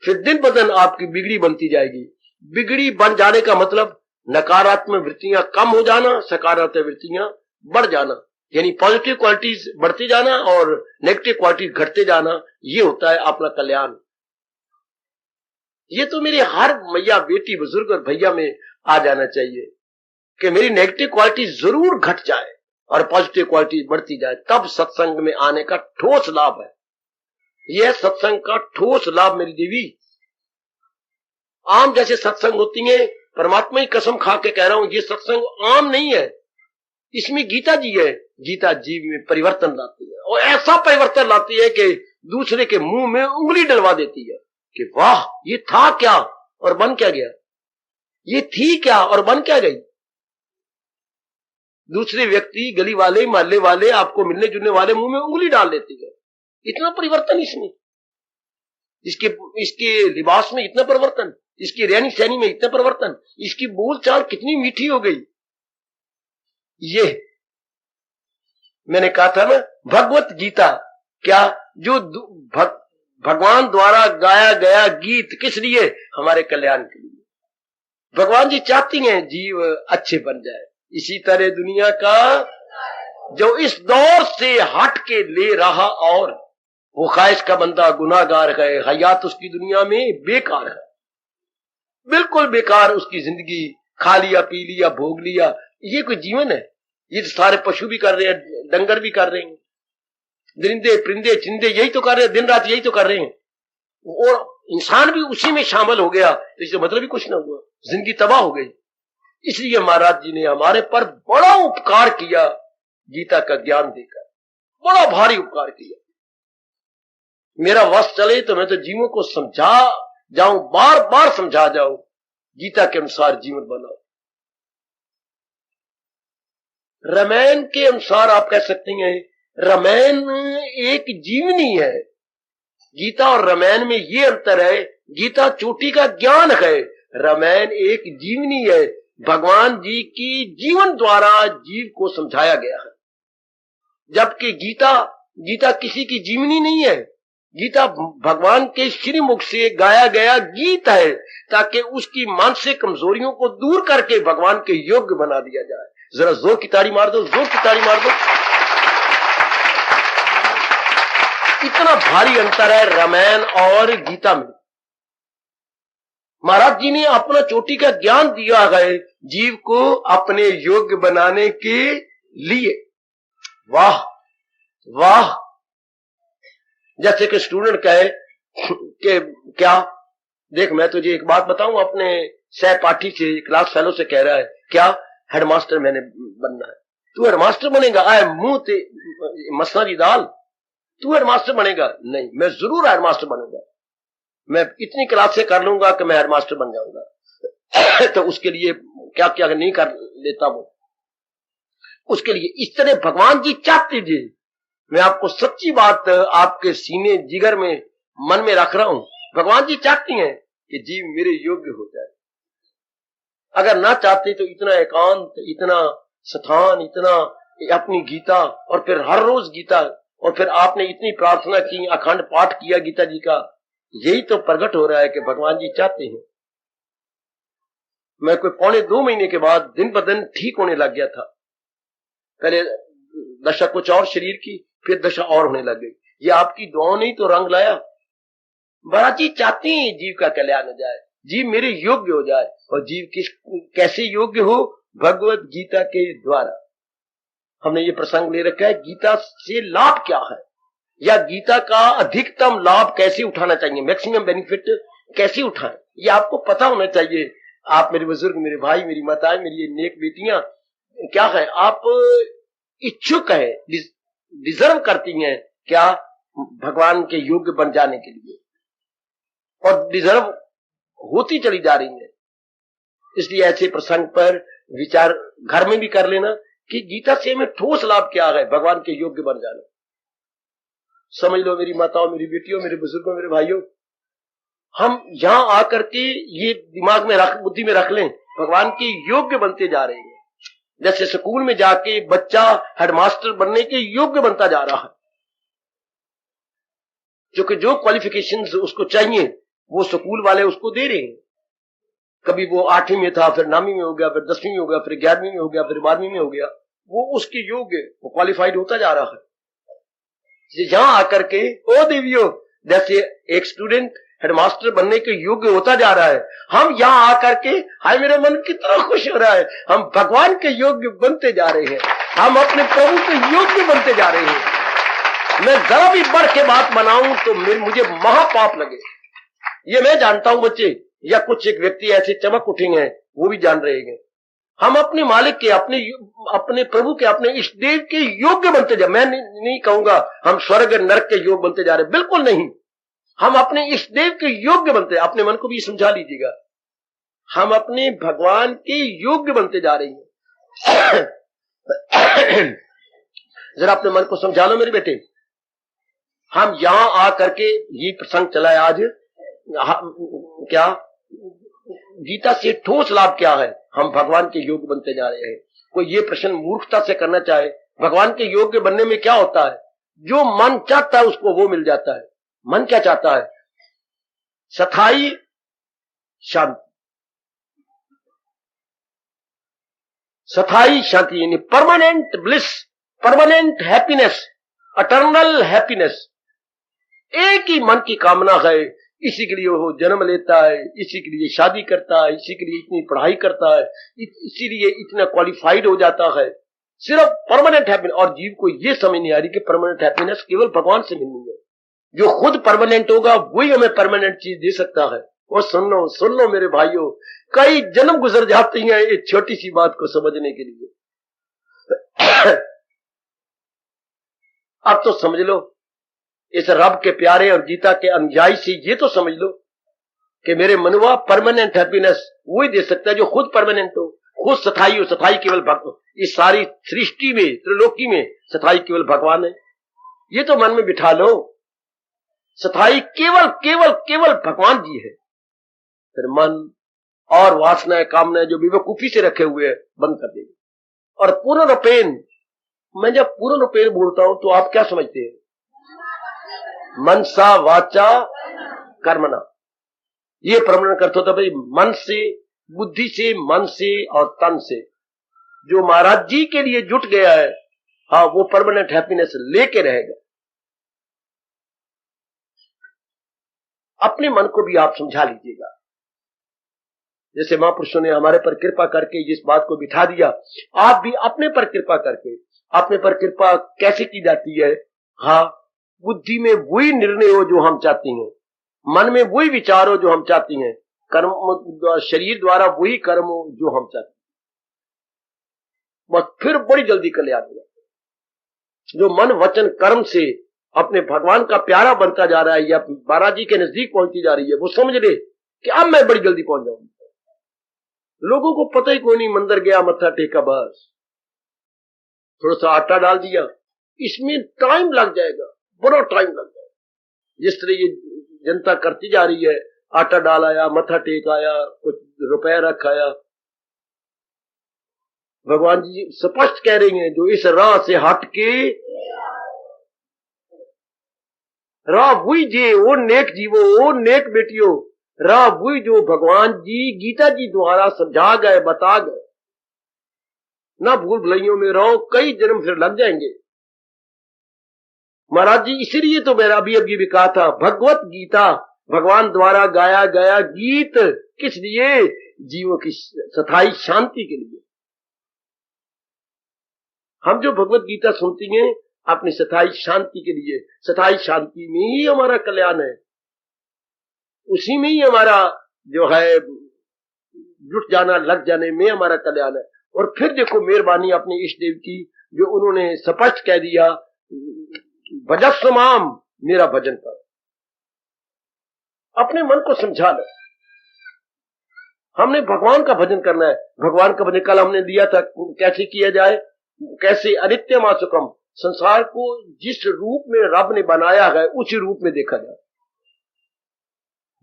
फिर दिन ब दिन आपकी बिगड़ी बनती जाएगी। बिगड़ी बन जाने का मतलब नकारात्मक वृत्तियां कम हो जाना, सकारात्मक वृत्तियां बढ़ जाना, यानी पॉजिटिव क्वालिटीज बढ़ती जाना और नेगेटिव क्वालिटीज घटते जाना। ये होता है अपना कल्याण। ये तो मेरे हर मैया, बेटी, बुजुर्ग और भैया में आ जाना चाहिए कि मेरी नेगेटिव क्वालिटी जरूर घट जाए और पॉजिटिव क्वालिटी बढ़ती जाए। तब सत्संग में आने का ठोस लाभ है। यह सत्संग का ठोस लाभ मेरी देवी। आम जैसे सत्संग होती है, परमात्मा की कसम खा के कह रहा हूं, ये सत्संग आम नहीं है। इसमें गीता जी है। गीता जीव में परिवर्तन लाती है, और ऐसा परिवर्तन लाती है कि दूसरे के मुंह में उंगली डलवा देती है कि वाह, ये था क्या और बन क्या गया, ये थी क्या और बन क्या गई। दूसरे व्यक्ति, गली वाले, मोहल्ले वाले, आपको मिलने जुलने वाले मुंह में उंगली डाल देती है। इतना परिवर्तन इसमें, इसके लिबास में इतना परिवर्तन, इसकी रहनी सहनी में इतना परिवर्तन, इसकी बोलचाल कितनी मीठी हो गई। ये मैंने कहा था ना, भगवत गीता क्या, जो भगवान द्वारा गाया गया गीत, किस लिए? हमारे कल्याण के लिए। भगवान जी चाहती हैं जीव अच्छे बन जाए। इसी तरह दुनिया का जो इस दौर से हट के ले रहा, और वो ख्वाहिश का बंदा गुनाहगार है, हयात उसकी दुनिया में बेकार है, बिल्कुल बेकार। उसकी जिंदगी खा लिया, पी लिया, भोग लिया, ये कोई जीवन है? ये सारे पशु भी कर रहे हैं, डंगर भी कर रहे हैं, दरिंदे, परिंदे, चिंदे यही तो कर रहे हैं, दिन रात यही तो कर रहे हैं, और इंसान भी उसी में शामिल हो गया, तो इससे मतलब ही कुछ ना हुआ, जिंदगी तबाह हो गई। इसलिए महाराज जी ने हमारे पर बड़ा उपकार किया, गीता का ज्ञान देकर बड़ा भारी उपकार किया। मेरा वश चले तो मैं तो जीवों को समझा जाऊं, बार बार समझा जाऊं, गीता के अनुसार जीवन बनाओ। रामायण के अनुसार आप कह सकते हैं, रामायण एक जीवनी है। गीता और रामायण में ये अंतर है, गीता चोटी का ज्ञान है, रामायण एक जीवनी है। भगवान जी की जीवन द्वारा जीव को समझाया गया है, जबकि गीता किसी की जीवनी नहीं है। गीता भगवान के श्रीमुख से गाया गया गीत है, ताकि उसकी मानसिक कमजोरियों को दूर करके भगवान के योग्य बना दिया जाए। जरा जोर की ताली मार दो, जोर की ताली मार दो। इतना भारी अंतर है रामायण और गीता में। महाराज जी ने अपना चोटी का ज्ञान दिया है जीव को अपने योग्य बनाने के लिए। वाह वाह। जैसे कि स्टूडेंट कहे कि क्या, देख मैं तुझे एक बात बताऊं, अपने सहपाठी से, क्लास फेलो से कह रहा है, क्या हेडमास्टर मैंने बनना है। तू हेडमास्टर बनेगा, आए मुंह ते मसना की दाल, तू हेडमास्टर बनेगा? नहीं, मैं जरूर हेडमास्टर बनूंगा, मैं इतनी क्लास से कर लूंगा कि मैं हेडमास्टर बन जाऊंगा। तो उसके लिए क्या क्या नहीं कर लेता वो, उसके लिए इस तरह भगवान जी चाहते थे। मैं आपको सच्ची बात आपके सीने जिगर में मन में रख रहा हूं, भगवान जी चाहती हैं कि जीव मेरे योग्य हो जाए। अगर ना चाहते तो इतना एकांत, इतना स्थान, इतना अपनी गीता, और फिर हर रोज गीता, और फिर आपने इतनी प्रार्थना की, अखंड पाठ किया गीता जी का, यही तो प्रकट हो रहा है कि भगवान जी चाहते हैं। मैं कोई 1.25 महीने के बाद दिन ब दिन ठीक होने लग गया था। पहले दशा कुछ और शरीर की, फिर दशा और होने लग गई। ये आपकी दुआओं ने ही तो रंग लाया। बड़ा जी चाहते हैं जीव का कल्याण हो जाए, जीव मेरे योग्य हो जाए। और जीव कैसे योग्य हो? भगवत गीता के द्वारा। हमने ये प्रसंग ले रखा है, गीता से लाभ क्या है, या गीता का अधिकतम लाभ कैसे उठाना चाहिए, मैक्सिमम बेनिफिट कैसे उठाएं, ये आपको पता होना चाहिए। आप मेरे बुजुर्ग, मेरे भाई, मेरी माताएं, मेरी ये नेक बेटियां, क्या है, आप इच्छुक है, डिजर्व करती हैं क्या भगवान के योग्य बन जाने के लिए, और डिजर्व होती चली जा रही है। इसलिए ऐसे प्रसंग पर विचार घर में भी कर लेना कि गीता से हमें ठोस लाभ क्या है भगवान के योग्य बन जाना। समझ लो मेरी माताओं, मेरी बेटियों, मेरे बुजुर्गों, मेरे भाइयों, हम यहां आकर के ये दिमाग में रख, बुद्धि में रख लें, भगवान के योग्य बनते जा रहे हैं। जैसे स्कूल में जाके बच्चा हेडमास्टर बनने के योग्य बनता जा रहा है, क्योंकि जो क्वालिफिकेशंस उसको चाहिए वो स्कूल वाले उसको दे रहे हैं। कभी वो 8वीं में था, फिर 9वीं में हो गया, फिर 10वीं में हो गया, फिर 11वीं में हो गया, फिर 12वीं में हो गया, वो उसके योग्य, वो क्वालिफाइड होता जा रहा है। यहां आकर के ओ देवियों, जैसे एक स्टूडेंट हेडमास्टर बनने के योग्य होता जा रहा है, हम यहां आकर के, हाय मेरा मन कितना खुश हो रहा है, हम भगवान के योग्य बनते जा रहे हैं, हम अपने प्रभु के योग्य बनते जा रहे हैं। मैं जरा भी बढ़ के बात बनाऊं तो मुझे महापाप लगे, ये मैं जानता हूं बच्चे, या कुछ एक व्यक्ति ऐसे चमक उठेंगे वो भी जान रहे हैं। हम अपने मालिक के, अपने प्रभु के, अपने इष्ट देव के योग्य बनते जा। मैं नहीं कहूंगा हम स्वर्ग नरक के योग्य बनते जा रहे, बिल्कुल नहीं। हम अपने इष्ट देव के योग्य बनते, अपने मन को भी समझा लीजिएगा, हम अपने भगवान के योग्य बनते जा रहे हैं। जरा अपने मन को समझा लो मेरे बेटे। हम यहां आकर के ये प्रसंग चला है आज, क्या गीता से ठोस लाभ क्या है, हम भगवान के योग्य बनते जा रहे हैं। कोई ये प्रश्न मूर्खता से करना चाहे, भगवान के योग्य बनने में क्या होता है? जो मन चाहता है उसको वो मिल जाता है। मन क्या चाहता है? स्थायी शांति, स्थायी शांति यानी permanent bliss, permanent happiness, eternal happiness. एक ही मन की कामना है, इसी के लिए वो जन्म लेता है, इसी के लिए शादी करता है, इसी के लिए इतनी पढ़ाई करता है, इसीलिए इतना क्वालिफाइड हो जाता है, सिर्फ परमानेंट हैप्पीनेस। और जीव को ये समझ नहीं आ रही कि परमानेंट हैप्पीनेस केवल भगवान से मिलनी है। जो खुद परमानेंट होगा वही हमें परमानेंट चीज दे सकता है। और सुन लो मेरे भाइयों, कई जन्म गुजर जाते हैं एक छोटी सी बात को समझने के लिए। अब तो समझ लो, इस रब के प्यारे और गीता के अनुयायी से ये तो समझ लो कि मेरे मनुआ परमानेंट हैप्पीनेस वही दे सकता है जो खुद परमानेंट हो, खुद स्थायी हो। स्थायी केवल भगवान, इस सारी सृष्टि में, त्रिलोकी में स्थायी केवल भगवान है। ये तो मन में बिठा लो, स्थायी केवल केवल केवल भगवान जी है। फिर मन और वासनाएं, कामनाएं जो बेवकूफी से रखे हुए हैं बंद कर देंगे। और पूर्ण रूपेण, मैं जब पूर्ण रूपेण बोलता हूं तो आप क्या समझते हैं? मनसा वाचा कर्मणा, ये परमानेंट अर्थ होता भाई मन से, बुद्धि से, मन से और तन से। जो महाराज जी के लिए जुट गया है, हाँ, वो परमानेंट हैप्पीनेस लेके रहेगा। अपने मन को भी आप समझा लीजिएगा। जैसे महापुरुषों ने हमारे पर कृपा करके इस बात को बिठा दिया, आप भी अपने पर कृपा करके, अपने पर कृपा कैसे की जाती है? हाँ, बुद्धि में वही निर्णय हो जो हम चाहते हैं, मन में वही विचार हो जो हम चाहते हैं, कर्म शरीर द्वारा वही कर्म हो जो हम चाहते हैं। बस फिर बड़ी जल्दी कल्याण हो जाता। जो मन वचन कर्म से अपने भगवान का प्यारा बनता जा रहा है या महाराज जी के नजदीक पहुंचती जा रही है, वो समझ ले कि अब मैं बड़ी जल्दी पहुंच जाऊंगा। लोगों को पता ही कोई नहीं, मंदिर गया, मत्था टेका, बस थोड़ा सा आटा डाल दिया, इसमें टाइम लग जाएगा, बड़ा टाइम लग जाएगा। जिस तरह ये जनता करती जा रही है, आटा डाल आया, मत्था टेक आया, कुछ रुपया रख आया। भगवान जी स्पष्ट कह रही हैं, जो इस राह से हट के राह बुई जे, वो नेक जीवो, वो नेक बेटियों, राह बुई जो भगवान जी गीता जी द्वारा समझा गए, बता गए। ना भूल भुलैयों में रहो, कई जन्म फिर लग जाएंगे। महाराज जी इसलिए तो मेरा अभी भी कहा था, भगवत गीता भगवान द्वारा गाया गया गीत किस लिए? जीवों की स्थायी शांति के लिए। हम जो भगवत गीता सुनती हैं अपनी स्थायी शांति के लिए, स्थायी शांति में ही हमारा कल्याण है, उसी में ही हमारा जो है जुट जाना, लग जाने में हमारा कल्याण है। और फिर देखो मेहरबानी अपने इष्ट देव की, जो उन्होंने स्पष्ट कह दिया, भजस्व माम, मेरा भजन कर। अपने मन को समझा लो, हमने भगवान का भजन करना है। भगवान का भजन कल हमने दिया था, कैसे किया जाए, कैसे अनित्य मासुकम, संसार को जिस रूप में रब ने बनाया है उसी रूप में देखा जाए।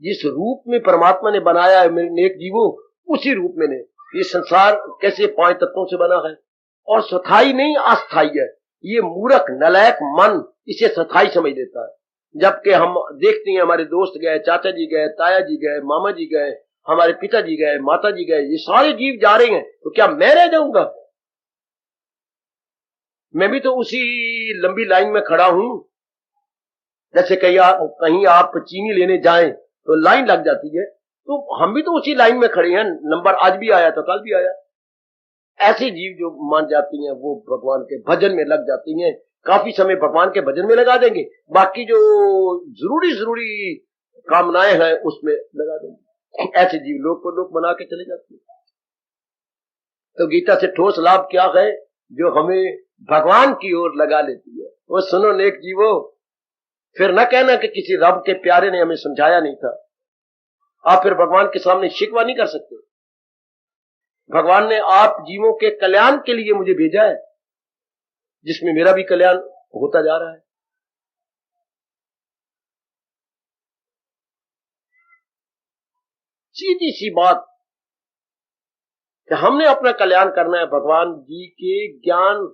जिस रूप में परमात्मा ने बनाया है मेरे नेक जीवो, उसी रूप में ने ये संसार कैसे 5 तत्वों से बना है, और स्थायी नहीं अस्थायी है। ये मूर्ख नलायक मन इसे स्थायी समझ लेता है, जबकि हम देखते हैं हमारे दोस्त गए, चाचा जी गए, ताया जी गए, मामा जी गए, हमारे पिताजी गए, माता जी गए, ये सारे जीव जा रहे हैं, तो क्या मैं रह जाऊंगा? मैं भी तो उसी लंबी लाइन में खड़ा हूं। जैसे कहीं आप चीनी लेने जाएं तो लाइन लग जाती है, तो हम भी तो उसी लाइन में खड़े हैं। नंबर आज भी आया तो कल भी आया। ऐसे जीव जो मान जाती हैं वो भगवान के भजन में लग जाती हैं, काफी समय भगवान के भजन में लगा देंगे, बाकी जो जरूरी कामनाएं हैं उसमें लगा देंगे। ऐसे जीव लोग को लोग बना के चले जाते हैं। तो गीता से ठोस लाभ क्या है? जो हमें भगवान की ओर लगा लेती है। वो सुनो नेक जीवो, फिर न कहना कि किसी रब के प्यारे ने हमें समझाया नहीं था। आप फिर भगवान के सामने शिकवा नहीं कर सकते। भगवान ने आप जीवों के कल्याण के लिए मुझे भेजा है, जिसमें मेरा भी कल्याण होता जा रहा है। सीधी सी बात कि हमने अपना कल्याण करना है। भगवान जी के ज्ञान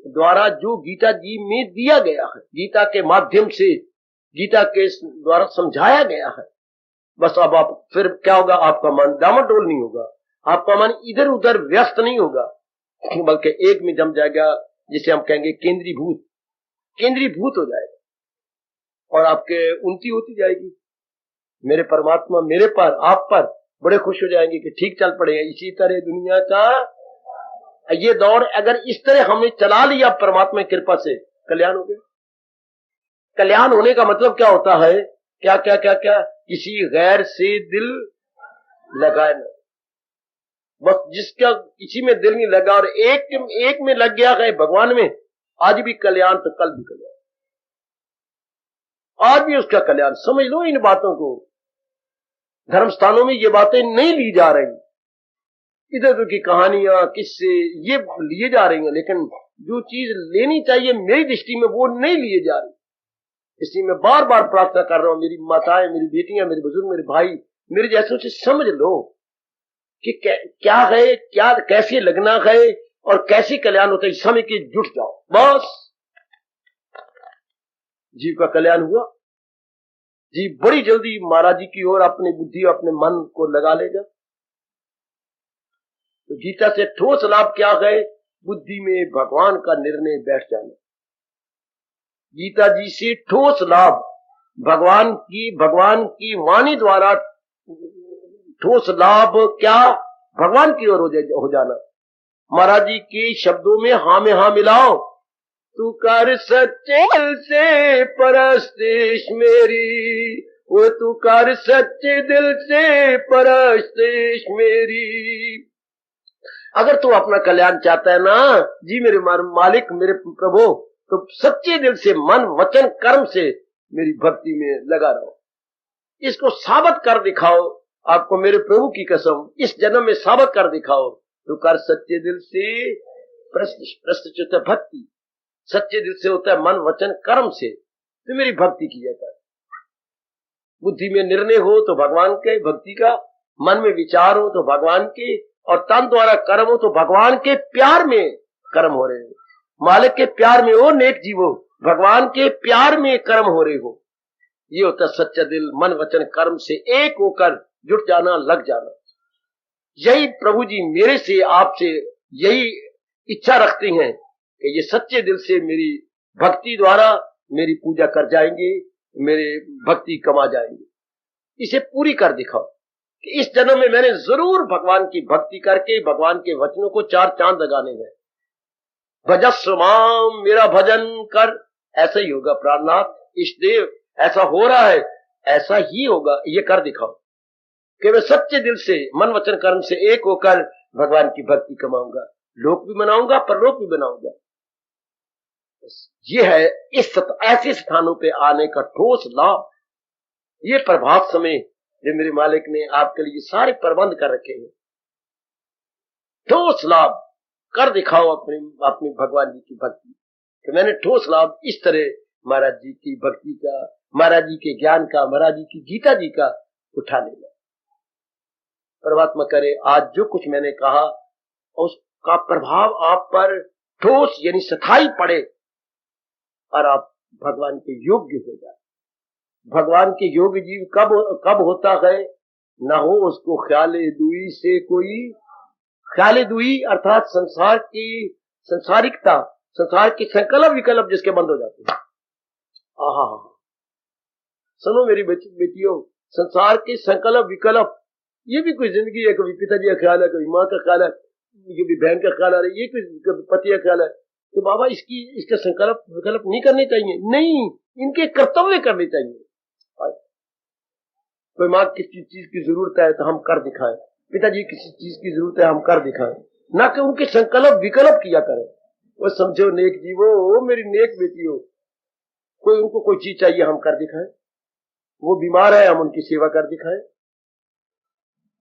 द्वारा जो गीता जी में दिया गया है, गीता के माध्यम से, गीता के द्वारा समझाया गया है, बस अब आप फिर क्या होगा? आपका मन डामाडोल नहीं होगा, आपका मन इधर उधर व्यस्त नहीं होगा, बल्कि एक में जम जाएगा, जिसे हम कहेंगे केंद्रीभूत हो जाएगा, और आपके उन्नति होती जाएगी। मेरे परमात्मा मेरे पर, आप पर बड़े खुश हो जाएंगे कि ठीक चल पड़ेगा। इसी तरह दुनिया का ये दौर अगर इस तरह हमने चला लिया परमात्मा की कृपा से, कल्याण हो गया। कल्याण होने का मतलब क्या होता है? क्या क्या क्या क्या? किसी गैर से दिल लगाए ना, बस जिसका किसी में दिल नहीं लगा और एक में लग गया है भगवान में, आज भी कल्याण तो कल भी कल्याण, आज भी उसका कल्याण। समझ लो इन बातों को। धर्म स्थानों में ये बातें नहीं ली जा रही, इधर उधर की कहानियां, किस्से ये लिए जा रही हैं, लेकिन जो चीज लेनी चाहिए मेरी दृष्टि में वो नहीं लिए जा रही। इसलिए मैं बार बार प्रार्थना कर रहा हूं, मेरी माताएं, मेरी बेटियां, मेरे बुजुर्ग, मेरे भाई, मेरे जैसों से समझ लो कि क्या है, क्या कैसे लगना है और कैसे कल्याण होता है। समय के जुट जाओ, बस जीव का कल्याण हुआ। जीव बड़ी जल्दी महाराज जी की ओर अपनी बुद्धि, अपने मन को लगा लेगा। तो गीता से ठोस लाभ क्या है? बुद्धि में भगवान का निर्णय बैठ जाना। गीता जी से ठोस लाभ भगवान की वाणी द्वारा ठोस लाभ क्या? भगवान की ओर हो जाना। महाराज जी के शब्दों में हाँ में हाँ मिलाओ। तू कर सच्चे दिल से परस्तिश मेरी, वो तू कर सच्चे दिल से परस्तिश मेरी, अगर तू अपना कल्याण चाहता है ना जी मेरे मालिक, मेरे प्रभु, तो सच्चे दिल से मन वचन कर्म से मेरी भक्ति में लगा रहो। इसको साबित कर दिखाओ। आपको मेरे प्रभु की कसम इस जन्म में साबित कर दिखाओ तो कर सच्चे दिल से। प्रश्न भक्ति सच्चे दिल से होता है, मन वचन कर्म से। तो मेरी भक्ति किया कर। बुद्धि में निर्णय हो तो भगवान के भक्ति का, मन में विचार हो तो भगवान के, और तन द्वारा कर्म हो तो भगवान के प्यार में कर्म हो रहे हो। मालिक के प्यार में हो नेक जीवो, भगवान के प्यार में कर्म हो रहे हो। ये होता सच्चा दिल, मन वचन कर्म से एक होकर जुट जाना, लग जाना। यही प्रभु जी मेरे से आपसे यही इच्छा रखते हैं कि ये सच्चे दिल से मेरी भक्ति द्वारा मेरी पूजा कर जाएंगे, मेरे भक्ति कमा जाएंगे। इसे पूरी कर दिखाओ कि इस जन्म में मैंने जरूर भगवान की भक्ति करके भगवान के वचनों को चार चांद लगाने हैं। भजस्व माम, मेरा भजन कर। ऐसा ही होगा प्राणनाथ, इष्ट देव, ऐसा हो रहा है, ऐसा ही होगा। ये कर दिखाओ कि मैं सच्चे दिल से मन वचन कर्म से एक होकर भगवान की भक्ति कमाऊंगा, लोक भी बनाऊंगा, परलोक भी बनाऊंगा। ये है इस ऐसे स्थानों पे आने का ठोस लाभ। ये प्रभात समय जो मेरे मालिक ने आपके लिए सारे प्रबंध कर रखे हैं, ठोस लाभ कर दिखाओ अपनी भगवान जी की भक्ति। कि मैंने ठोस लाभ इस तरह महाराज जी की भक्ति का, महाराज जी के ज्ञान का, महाराज जी की गीता जी का उठा लेना। परमात्मा करे आज जो कुछ मैंने कहा उसका प्रभाव आप पर ठोस यानी स्थायी पड़े और आप भगवान के योग्य हो जाए। भगवान के योग्य जीव कब होता है? न हो उसको ख्याले दुई से कोई। ख्याले दुई अर्थात संसार की संसारिकता, संसार के संकल्प विकल्प जिसके बंद हो जाते हैं। आहा, सुनो मेरी बेटियों, संसार के संकल्प विकल्प, ये भी कोई जिंदगी है। कभी पिताजी का ख्याल है, कभी माँ का ख्याल है, कभी बहन का ख्याल आ रहा है, ये कभी पति का ख्याल है। तो बाबा इसका संकल्प विकल्प नहीं करने चाहिए। नहीं, इनके कर्तव्य करने चाहिए। कोई माँ किसी चीज की जरूरत है तो हम कर दिखाएं, पिताजी किसी चीज की जरूरत है हम कर दिखाएं, ना कि उनके संकल्प विकल्प किया करें। वो समझो नेक जीवो, मेरी नेक बेटी हो, कोई उनको कोई चीज चाहिए हम कर दिखाएं, वो बीमार है हम उनकी सेवा कर दिखाएं।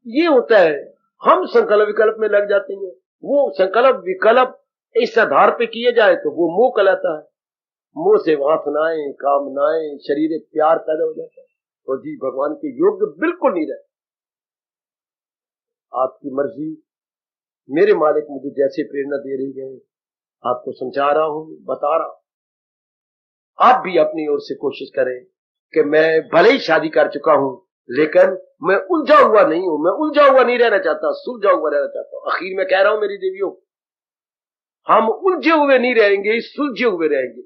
ये होता है। हम संकल्प विकल्प में लग जाते हैं। वो संकल्प विकल्प इस आधार पे किए जाए तो वो मोह कहलाता है। मोह से वासनाएं, कामनाएं, शरीर प्यार पैदा हो जाता है और जी भगवान के योग्य बिल्कुल नहीं रहे। आपकी मर्जी, मेरे मालिक मुझे जैसे प्रेरणा दे रही है आपको समझा रहा हूं, बता रहा हूं। आप भी अपनी ओर से कोशिश करें कि मैं भले ही शादी कर चुका हूं लेकिन मैं उलझा हुआ नहीं हूं। मैं उलझा हुआ नहीं रहना चाहता, सुलझा हुआ रहना चाहता हूं। आखिर में कह रहा हूं मेरी देवियों, हम उलझे हुए नहीं रहेंगे, सुलझे हुए रहेंगे।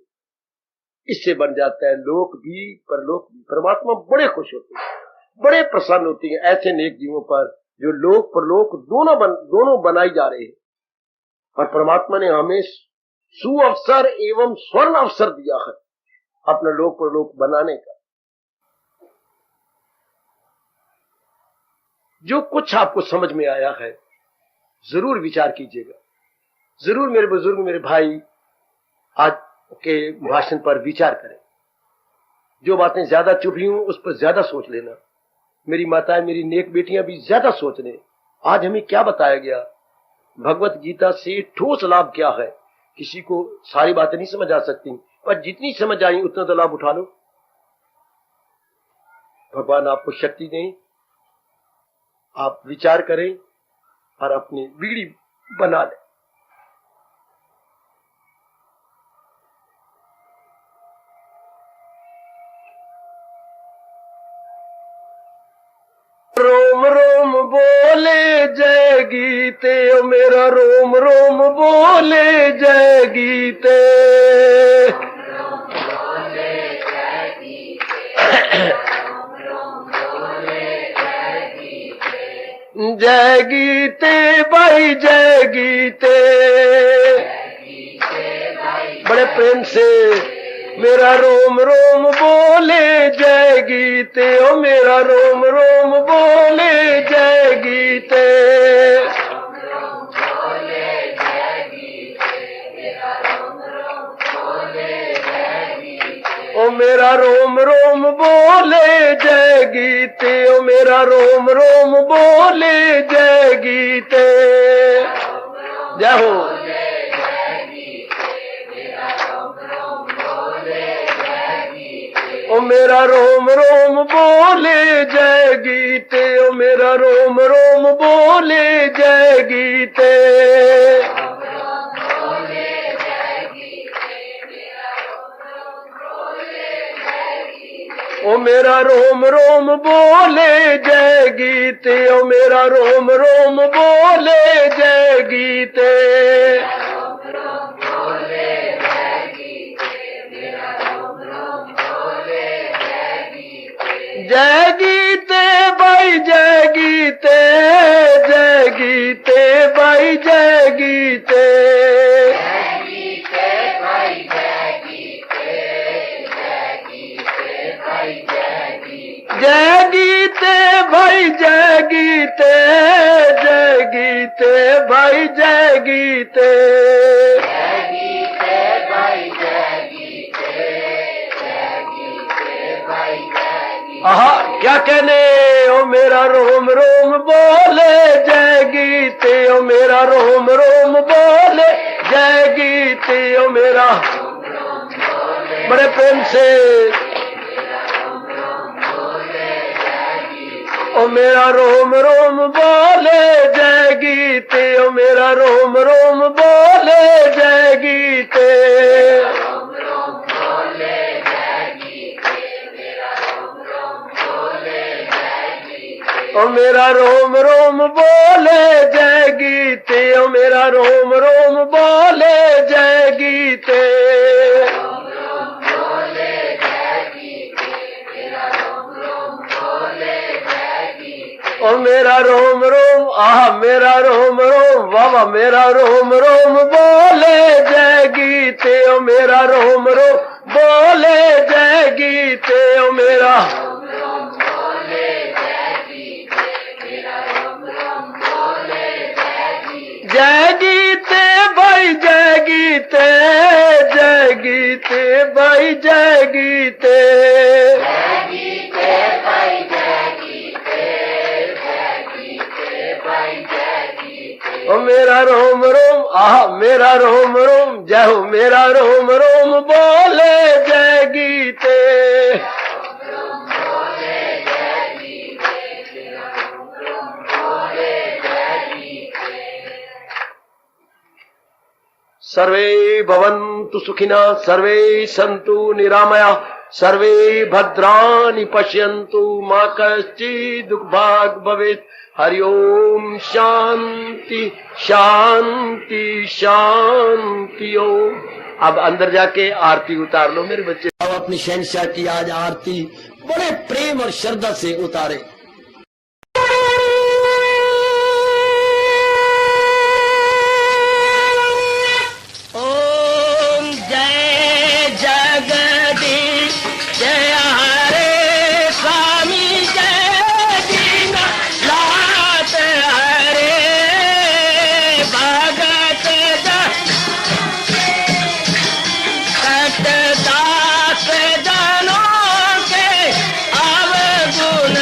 इससे बन जाता है लोक भी परलोक भी। परमात्मा बड़े खुश होते हैं, बड़े प्रसन्न होते हैं ऐसे नेक जीवों पर जो लोक परलोक दोनों बनाई जा रहे हैं। और परमात्मा ने हमें सुअवसर एवं स्वर्ण अवसर दिया है अपना लोक परलोक बनाने का। जो कुछ आपको समझ में आया है जरूर विचार कीजिएगा। जरूर मेरे बुजुर्ग, मेरे भाई आज के भाषण पर विचार करें। जो बातें ज्यादा चुभी हूं उस पर ज्यादा सोच लेना। मेरी माताएं, मेरी नेक बेटियां भी ज्यादा सोच लें। आज हमें क्या बताया गया, भगवत गीता से ठोस लाभ क्या है। किसी को सारी बातें नहीं समझ आ सकती, पर जितनी समझ आई उतना तो लाभ उठा लो। भगवान आपको शक्ति दें, आप विचार करें और अपनी बिगड़ी बना लें। रोम रोम बोले जय गीते, ओ मेरा रोम रोम बोले जय गीते। जय गीते भाई जय गीते, बड़े प्रेम से मेरा रोम रोम बोले जय गीते, ओ मेरा रोम रोम बोले जय गीते। मेरा रोम रोम बोले जय गीते, ओ मेरा रोम रोम बोले जय गीते। जय हो। ओ मेरा रोम रोम बोले जय गीते, ओ मेरा रोम रोम बोले जय गीते। ओ मेरा रोम रोम बोले जय गीते, ओ मेरा रोम रोम बोले जय गीते। जय गीते भाई जय गीते, जय गीते भाई जय गीते। जय गीते भाई जय गीते, जय गीते भाई जय गीते। आहा क्या कहने, ओ मेरा रोम रोम बोले जय गीते, ओ मेरा रोम रोम बोले जय गीते। ओ मेरा बड़े प्रेम से, ओ मेरा रोम रोम बोले जय गीते, ओ मेरा रोम रोम बोले जय गीते। ओ मेरा रोम रोम बोले जय गीते, ओ मेरा रोम रोम बोले जय गीते। ओ मेरा रोम रोम, आह मेरा रोम रोम, वाह मेरा रोम रोम बोले जय गीते, ओ मेरा रोम रोम बोले जय गीते। ओ मेरा जय गीते भाई जय गीते, जय गीते भाई जय गीते। ओ मेरा रोम रोम, आह मेरा रोम रोम, जय हो मेरा रोम रोम बोले जय गीते। सर्वे भवन्तु सुखिनः, सर्वे सन्तु निरामयाः, सर्वे भद्राणि पश्यन्तु, मा कश्चित् दुःखभाग् भवेत्। हरि ओम शांति शांति शांति ओम। अब अंदर जाके आरती उतार लो मेरे बच्चे। अब अपनी शहंशाह की आज आरती बड़े प्रेम और श्रद्धा से उतारे। ओम जय जगदीश जय हरे स्वामी जय दीना लात हरे भगत दास जनों के अवगुण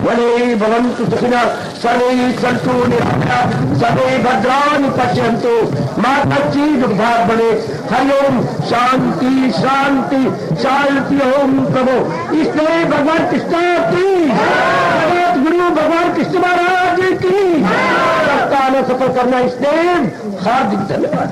वने भवन्तु सुखिनः सर्वे सन्तु निरामयाः सर्वे भद्राणि पश्यन्तु मा कश्चित् दुर्भाग् भवेत्। हरि ओम शांति शांति शांति। ओम प्रभु इसलिए भगवान कृष्ण की जगत गुरु भगवान कृष्ण महाराज की सत्ता सफल करना इसलिए हार्दिक धन्यवाद।